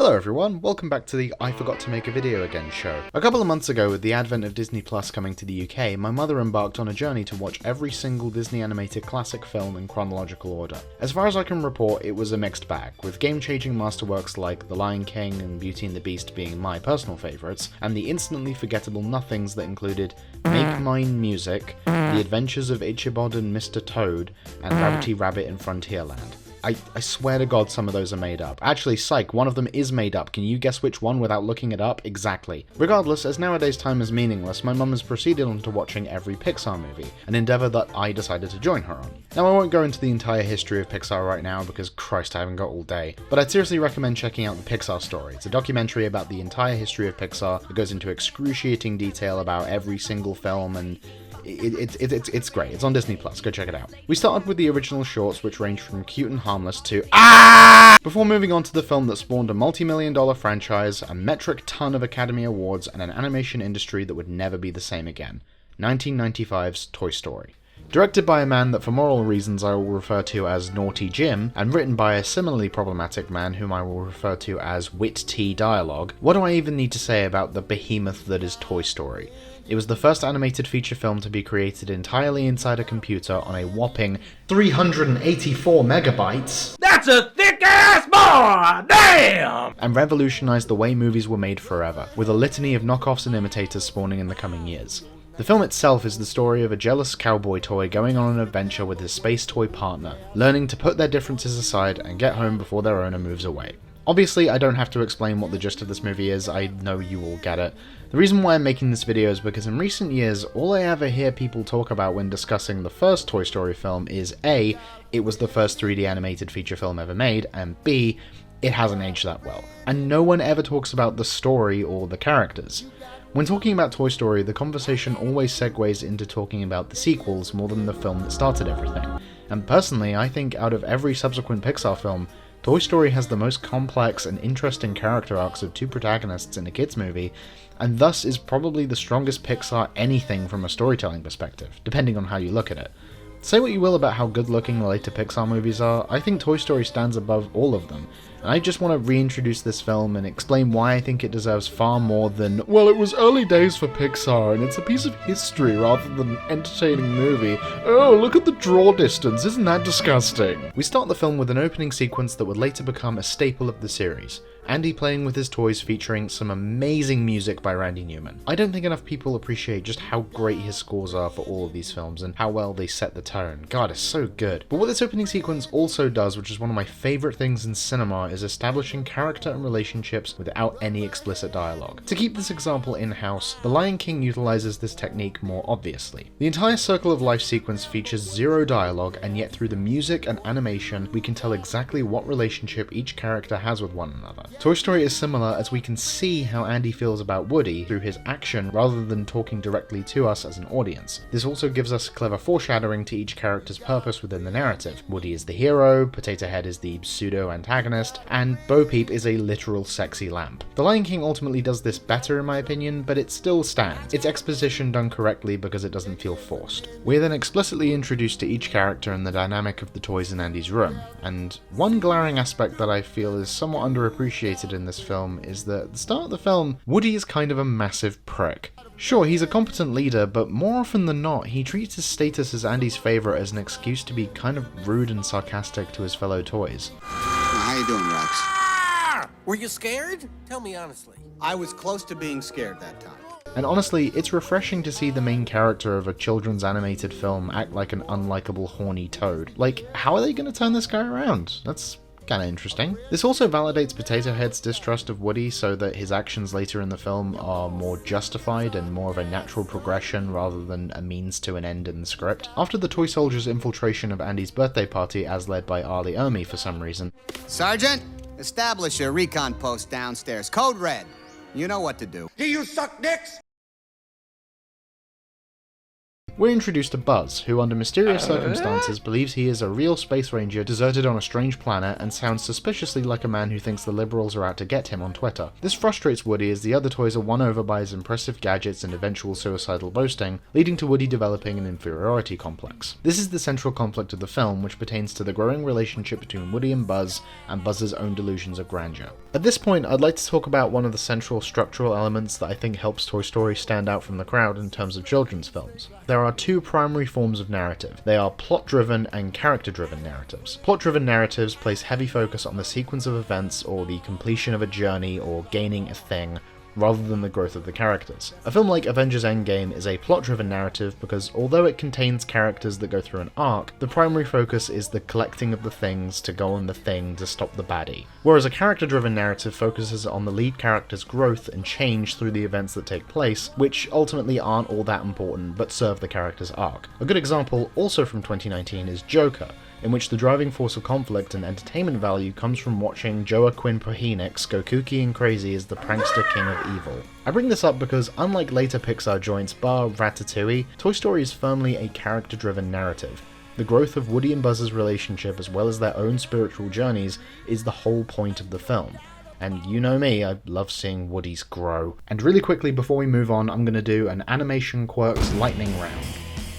Hello everyone, welcome back to the I Forgot to Make a Video Again show. A couple of months ago, with the advent of Disney Plus coming to the UK, my mother embarked on a journey to watch every single Disney animated classic film in chronological order. As far as I can report, it was a mixed bag, with game-changing masterworks like The Lion King and Beauty and the Beast being my personal favourites, and the instantly forgettable nothings that included Make Mine Music, The Adventures of Ichabod and Mr. Toad, and Rabbity Rabbit in Frontierland. I swear to God some of those are made up. Actually, psych, one of them is made up. Can you guess which one without looking it up? Exactly. Regardless, as nowadays time is meaningless, my mum has proceeded on to watching every Pixar movie, an endeavour that I decided to join her on. Now I won't go into the entire history of Pixar right now because Christ I haven't got all day, but I'd seriously recommend checking out The Pixar Story. It's a documentary about the entire history of Pixar that goes into excruciating detail about every single film, and it's great. It's on Disney Plus. Go check it out. We started with the original shorts, which range from cute and harmless to before moving on to the film that spawned a multi-million-dollar franchise, a metric ton of Academy Awards, and an animation industry that would never be the same again. 1995's Toy Story. Directed by a man that for moral reasons I will refer to as Naughty Jim, and written by a similarly problematic man whom I will refer to as Wit T Dialogue, what do I even need to say about the behemoth that is Toy Story? It was the first animated feature film to be created entirely inside a computer on a whopping 384 megabytes. That's a thick-ass bar! Damn! And revolutionized the way movies were made forever, with a litany of knockoffs and imitators spawning in the coming years. The film itself is the story of a jealous cowboy toy going on an adventure with his space toy partner, learning to put their differences aside and get home before their owner moves away. Obviously, I don't have to explain what the gist of this movie is, I know you all get it. The reason why I'm making this video is because in recent years, all I ever hear people talk about when discussing the first Toy Story film is A, it was the first 3D animated feature film ever made, and B, it hasn't aged that well. And no one ever talks about the story or the characters. When talking about Toy Story, the conversation always segues into talking about the sequels more than the film that started everything. And personally, I think out of every subsequent Pixar film, Toy Story has the most complex and interesting character arcs of two protagonists in a kids movie, and thus is probably the strongest Pixar anything from a storytelling perspective, depending on how you look at it. Say what you will about how good looking the later Pixar movies are, I think Toy Story stands above all of them, and I just want to reintroduce this film and explain why I think it deserves far more than, well, it was early days for Pixar and it's a piece of history rather than an entertaining movie. Oh, look at the draw distance, isn't that disgusting? We start the film with an opening sequence that would later become a staple of the series. Andy playing with his toys featuring some amazing music by Randy Newman. I don't think enough people appreciate just how great his scores are for all of these films and how well they set the tone. God, it's so good. But what this opening sequence also does, which is one of my favourite things in cinema, is establishing character and relationships without any explicit dialogue. To keep this example in-house, The Lion King utilizes this technique more obviously. The entire Circle of Life sequence features zero dialogue, and yet through the music and animation, we can tell exactly what relationship each character has with one another. Toy Story is similar, as we can see how Andy feels about Woody through his action rather than talking directly to us as an audience. This also gives us clever foreshadowing to each character's purpose within the narrative. Woody is the hero, Potato Head is the pseudo-antagonist, and Bo Peep is a literal sexy lamp. The Lion King ultimately does this better in my opinion, but it still stands. It's exposition done correctly because it doesn't feel forced. We're then explicitly introduced to each character and the dynamic of the toys in Andy's room, and one glaring aspect that I feel is somewhat underappreciated in this film is that at the start of the film, Woody is kind of a massive prick. Sure, he's a competent leader, but more often than not, he treats his status as Andy's favourite as an excuse to be kind of rude and sarcastic to his fellow toys. How you doing, Rex? Were you scared? Tell me honestly. I was close to being scared that time. And honestly, it's refreshing to see the main character of a children's animated film act like an unlikable horny toad. Like, how are they going to turn this guy around? That's kinda interesting. This also validates Potato Head's distrust of Woody so that his actions later in the film are more justified and more of a natural progression rather than a means to an end in the script. After the toy soldiers' infiltration of Andy's birthday party as led by Arlie Ermy for some reason, Sergeant, establish a recon post downstairs. Code red. You know what to do. Do you suck dicks? We're introduced to Buzz, who under mysterious circumstances believes he is a real space ranger deserted on a strange planet and sounds suspiciously like a man who thinks the liberals are out to get him on Twitter. This frustrates Woody as the other toys are won over by his impressive gadgets and eventual suicidal boasting, leading to Woody developing an inferiority complex. This is the central conflict of the film, which pertains to the growing relationship between Woody and Buzz's own delusions of grandeur. At this point, I'd like to talk about one of the central structural elements that I think helps Toy Story stand out from the crowd in terms of children's films. There are two primary forms of narrative. They are plot-driven and character-driven narratives. Plot-driven narratives place heavy focus on the sequence of events or the completion of a journey or gaining a thing, rather than the growth of the characters. A film like Avengers Endgame is a plot-driven narrative because although it contains characters that go through an arc, the primary focus is the collecting of the things to go on the thing to stop the baddie. Whereas a character-driven narrative focuses on the lead character's growth and change through the events that take place, which ultimately aren't all that important but serve the character's arc. A good example, also from 2019, is Joker, in which the driving force of conflict and entertainment value comes from watching Joaquin Phoenix go kooky and crazy as the prankster king of evil. I bring this up because unlike later Pixar joints bar Ratatouille, Toy Story is firmly a character-driven narrative. The growth of Woody and Buzz's relationship as well as their own spiritual journeys is the whole point of the film. And you know me, I love seeing Woodies grow. And really quickly before we move on, I'm going to do an animation quirks lightning round.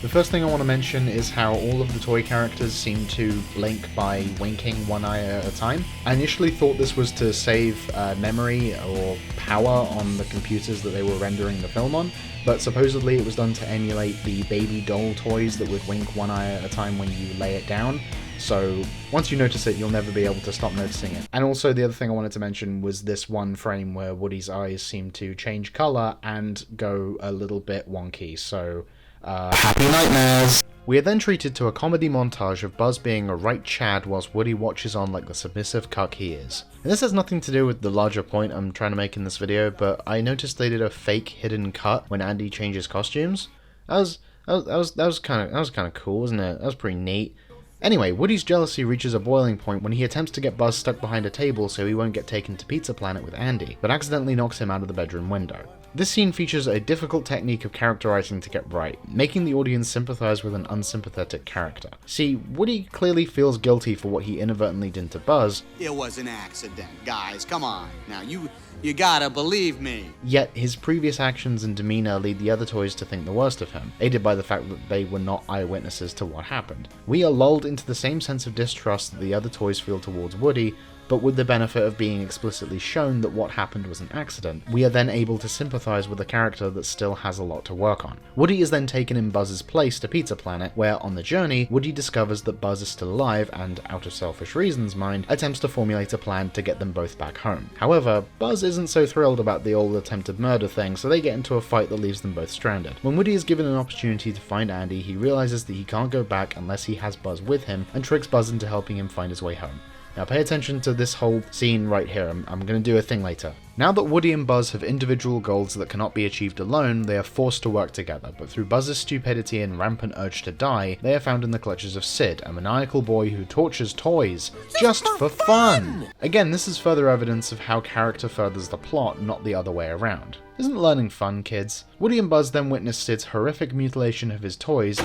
The first thing I want to mention is how all of the toy characters seem to blink by winking one eye at a time. I initially thought this was to save memory or power on the computers that they were rendering the film on, but supposedly it was done to emulate the baby doll toys that would wink one eye at a time when you lay it down. So once you notice it, you'll never be able to stop noticing it. And also the other thing I wanted to mention was this one frame where Woody's eyes seem to change color and go a little bit wonky, so happy nightmares! We are then treated to a comedy montage of Buzz being a right Chad whilst Woody watches on like the submissive cuck he is. And this has nothing to do with the larger point I'm trying to make in this video, but I noticed they did a fake hidden cut when Andy changes costumes. That was kind of cool, wasn't it? That was pretty neat. Anyway, Woody's jealousy reaches a boiling point when he attempts to get Buzz stuck behind a table so he won't get taken to Pizza Planet with Andy, but accidentally knocks him out of the bedroom window. This scene features a difficult technique of characterizing to get right, making the audience sympathize with an unsympathetic character. See, Woody clearly feels guilty for what he inadvertently did to Buzz. It was an accident, guys. Come on. Now, you gotta believe me. Yet his previous actions and demeanor lead the other toys to think the worst of him, aided by the fact that they were not eyewitnesses to what happened. We are lulled into the same sense of distrust that the other toys feel towards Woody, but with the benefit of being explicitly shown that what happened was an accident, we are then able to sympathize with a character that still has a lot to work on. Woody is then taken in Buzz's place to Pizza Planet, where on the journey, Woody discovers that Buzz is still alive and, out of selfish reasons mind, attempts to formulate a plan to get them both back home. However, Buzz isn't so thrilled about the old attempted murder thing, so they get into a fight that leaves them both stranded. When Woody is given an opportunity to find Andy, he realizes that he can't go back unless he has Buzz with him, and tricks Buzz into helping him find his way home. Now pay attention to this whole scene right here, I'm going to do a thing later. Now that Woody and Buzz have individual goals that cannot be achieved alone, they are forced to work together, but through Buzz's stupidity and rampant urge to die, they are found in the clutches of Sid, a maniacal boy who tortures toys, just for fun! Again, this is further evidence of how character furthers the plot, not the other way around. Isn't learning fun, kids? Woody and Buzz then witness Sid's horrific mutilation of his toys.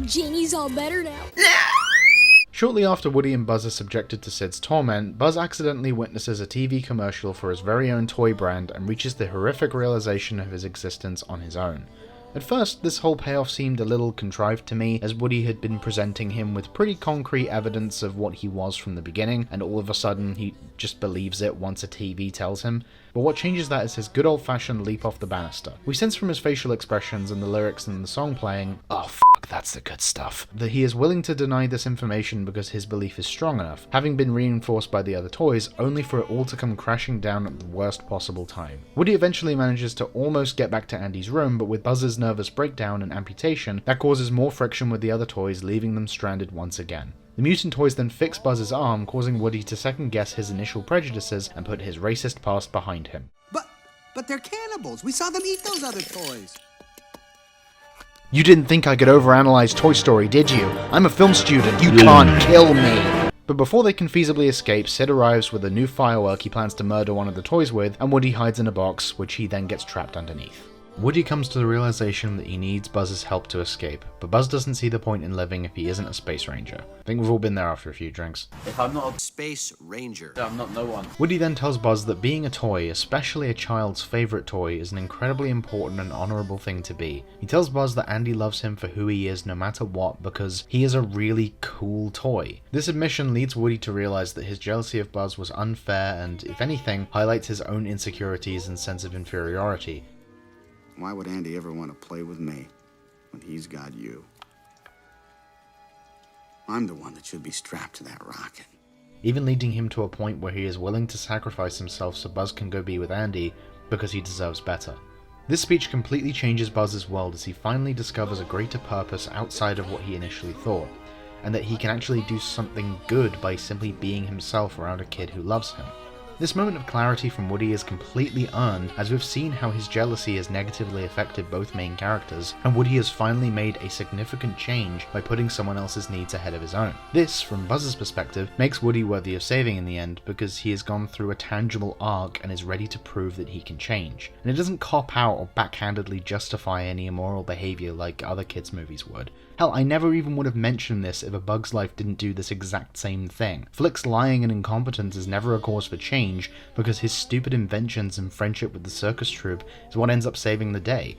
Jeannie's all better now. Shortly after Woody and Buzz are subjected to Sid's torment, Buzz accidentally witnesses a TV commercial for his very own toy brand and reaches the horrific realization of his existence on his own. At first, this whole payoff seemed a little contrived to me, as Woody had been presenting him with pretty concrete evidence of what he was from the beginning, and all of a sudden he just believes it once a TV tells him. But what changes that is his good old-fashioned leap off the banister. We sense from his facial expressions and the lyrics in the song playing, "Oh fuck, that's the good stuff," that he is willing to deny this information because his belief is strong enough, having been reinforced by the other toys, only for it all to come crashing down at the worst possible time. Woody eventually manages to almost get back to Andy's room, but with Buzz's nervous breakdown and amputation, that causes more friction with the other toys, leaving them stranded once again. The mutant toys then fix Buzz's arm, causing Woody to second guess his initial prejudices and put his racist past behind him. But they're cannibals. We saw them eat those other toys. You didn't think I could overanalyze Toy Story, did you? I'm a film student. You can't kill me! But before they can feasibly escape, Sid arrives with a new firework he plans to murder one of the toys with, and Woody hides in a box, which he then gets trapped underneath. Woody comes to the realization that he needs Buzz's help to escape, but Buzz doesn't see the point in living if he isn't a space ranger. I think we've all been there after a few drinks. If I'm not a Space Ranger. I'm not no one. Woody then tells Buzz that being a toy, especially a child's favourite toy, is an incredibly important and honourable thing to be. He tells Buzz that Andy loves him for who he is no matter what because he is a really cool toy. This admission leads Woody to realise that his jealousy of Buzz was unfair and, if anything, highlights his own insecurities and sense of inferiority. Why would Andy ever want to play with me when he's got you? I'm the one that should be strapped to that rocket. Even leading him to a point where he is willing to sacrifice himself so Buzz can go be with Andy because he deserves better. This speech completely changes Buzz's world as he finally discovers a greater purpose outside of what he initially thought, and that he can actually do something good by simply being himself around a kid who loves him. This moment of clarity from Woody is completely earned, as we've seen how his jealousy has negatively affected both main characters, and Woody has finally made a significant change by putting someone else's needs ahead of his own. This, from Buzz's perspective, makes Woody worthy of saving in the end because he has gone through a tangible arc and is ready to prove that he can change. And it doesn't cop out or backhandedly justify any immoral behaviour like other kids' movies would. Hell, I never even would have mentioned this if A Bug's Life didn't do this exact same thing. Flick's lying and incompetence is never a cause for change because his stupid inventions and friendship with the circus troupe is what ends up saving the day.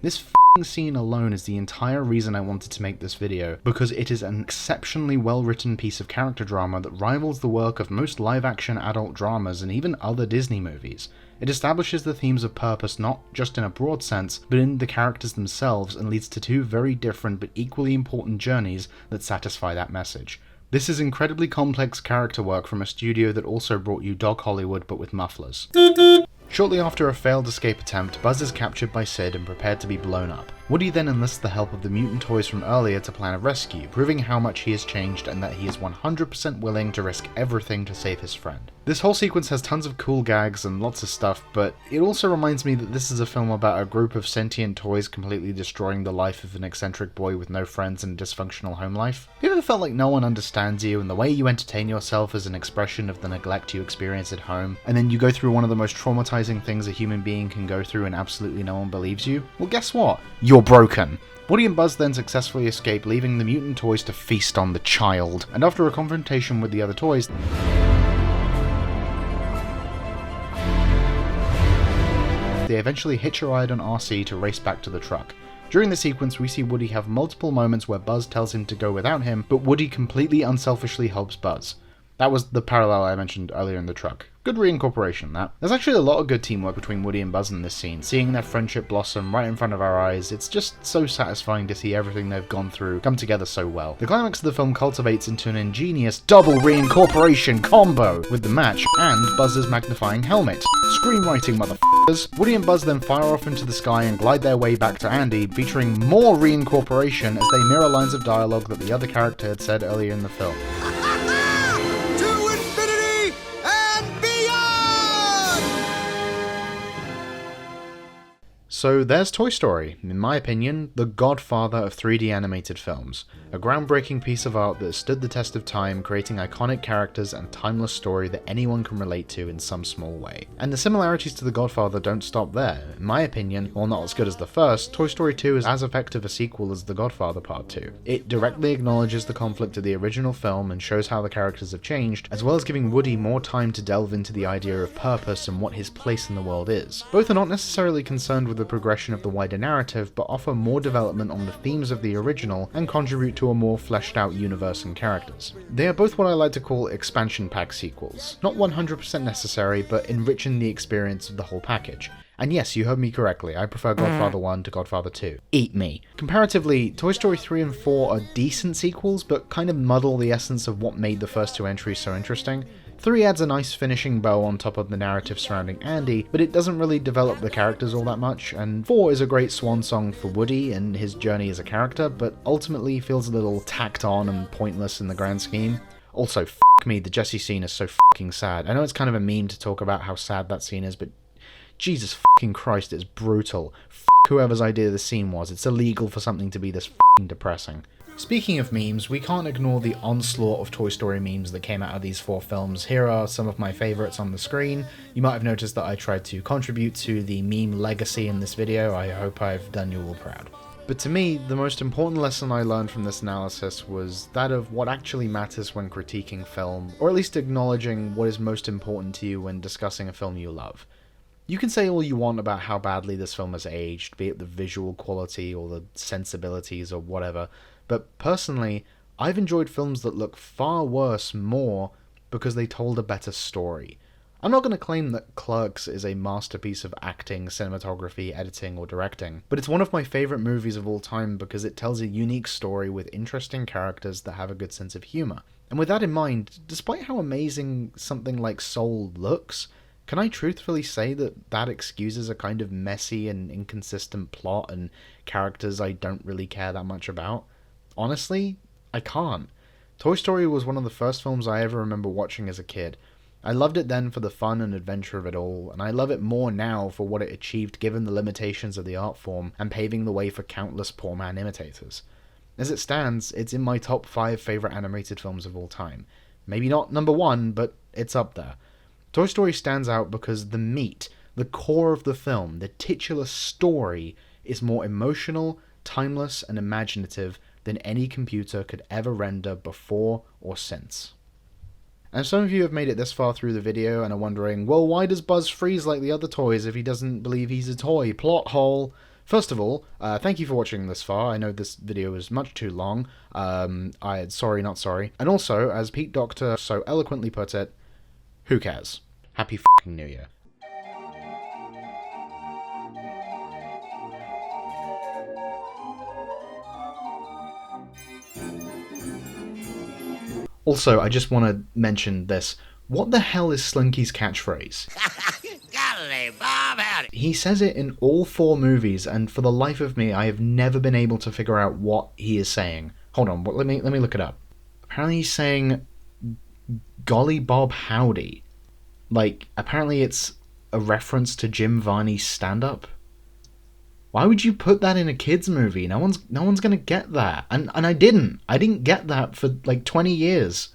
This f***ing scene alone is the entire reason I wanted to make this video, because it is an exceptionally well written piece of character drama that rivals the work of most live action adult dramas and even other Disney movies. It establishes the themes of purpose not just in a broad sense, but in the characters themselves, and leads to two very different but equally important journeys that satisfy that message. This is incredibly complex character work from a studio that also brought you Dog Hollywood but with mufflers. Shortly after a failed escape attempt, Buzz is captured by Sid and prepared to be blown up. Woody then enlists the help of the mutant toys from earlier to plan a rescue, proving how much he has changed and that he is 100% willing to risk everything to save his friend. This whole sequence has tons of cool gags and lots of stuff, but it also reminds me that this is a film about a group of sentient toys completely destroying the life of an eccentric boy with no friends and a dysfunctional home life. Have you ever felt like no one understands you and the way you entertain yourself is an expression of the neglect you experience at home, and then you go through one of the most traumatizing things a human being can go through and absolutely no one believes you? Well, guess what? You're broken. Woody and Buzz then successfully escape, leaving the mutant toys to feast on the child, and after a confrontation with the other toys, they eventually hitch a ride on RC to race back to the truck. During the sequence, we see Woody have multiple moments where Buzz tells him to go without him, but Woody completely unselfishly helps Buzz. That was the parallel I mentioned earlier in the truck. Good reincorporation, that. There's actually a lot of good teamwork between Woody and Buzz in this scene. Seeing their friendship blossom right in front of our eyes, it's just so satisfying to see everything they've gone through come together so well. The climax of the film cultivates into an ingenious double reincorporation combo with the match and Buzz's magnifying helmet. Screenwriting, motherfuckers! Woody and Buzz then fire off into the sky and glide their way back to Andy, featuring more reincorporation as they mirror lines of dialogue that the other character had said earlier in the film. So there's Toy Story, in my opinion, the godfather of 3D animated films. A groundbreaking piece of art that has stood the test of time, creating iconic characters and timeless story that anyone can relate to in some small way. And the similarities to The Godfather don't stop there. In my opinion, while not as good as the first, Toy Story 2 is as effective a sequel as The Godfather Part 2. It directly acknowledges the conflict of the original film and shows how the characters have changed, as well as giving Woody more time to delve into the idea of purpose and what his place in the world is. Both are not necessarily concerned with the progression of the wider narrative, but offer more development on the themes of the original and contribute to a more fleshed out universe and characters. They are both what I like to call expansion pack sequels. Not 100% necessary, but enriching the experience of the whole package. And yes, you heard me correctly, I prefer Godfather 1 to Godfather 2. Eat me. Comparatively, Toy Story 3 and 4 are decent sequels, but kind of muddle the essence of what made the first two entries so interesting. 3 adds a nice finishing bow on top of the narrative surrounding Andy, but it doesn't really develop the characters all that much, and 4 is a great swan song for Woody and his journey as a character, but ultimately feels a little tacked on and pointless in the grand scheme. Also, f*** me, the Jesse scene is so f***ing sad. I know it's kind of a meme to talk about how sad that scene is, but Jesus fucking Christ, it's brutal. Whoever's idea the scene was, it's illegal for something to be this fucking depressing. Speaking of memes, we can't ignore the onslaught of Toy Story memes that came out of these 4 films. Here are some of my favourites on the screen. You might have noticed that I tried to contribute to the meme legacy in this video. I hope I've done you all proud. But to me, the most important lesson I learned from this analysis was that of what actually matters when critiquing film, or at least acknowledging what is most important to you when discussing a film you love. You can say all you want about how badly this film has aged, be it the visual quality or the sensibilities or whatever, but personally, I've enjoyed films that look far worse more because they told a better story. I'm not going to claim that Clerks is a masterpiece of acting, cinematography, editing, or directing, but it's one of my favourite movies of all time because it tells a unique story with interesting characters that have a good sense of humour. And with that in mind, despite how amazing something like Soul looks, can I truthfully say that that excuses a kind of messy and inconsistent plot and characters I don't really care that much about? Honestly, I can't. Toy Story was one of the first films I ever remember watching as a kid. I loved it then for the fun and adventure of it all, and I love it more now for what it achieved given the limitations of the art form and paving the way for countless poor man imitators. As it stands, it's in my top 5 favourite animated films of all time. Maybe not number 1, but it's up there. Toy Story stands out because the meat, the core of the film, the titular story, is more emotional, timeless, and imaginative than any computer could ever render before or since. And some of you have made it this far through the video and are wondering, well, why does Buzz freeze like the other toys if he doesn't believe he's a toy? Plot hole. First of all, thank you for watching this far. I know this video is much too long. Sorry, not sorry. And also, as Pete Docter so eloquently put it, who cares? Happy f***ing New Year. Also, I just want to mention this. What the hell is Slinky's catchphrase? Golly, Bob, howdy. He says it in all 4 movies, and for the life of me, I have never been able to figure out what he is saying. Hold on, let me look it up. Apparently he's saying, golly Bob howdy. Like, apparently it's a reference to Jim Varney's stand-up. Why would you put that in a kids movie? No one's gonna get that. And I didn't get that for like 20 years.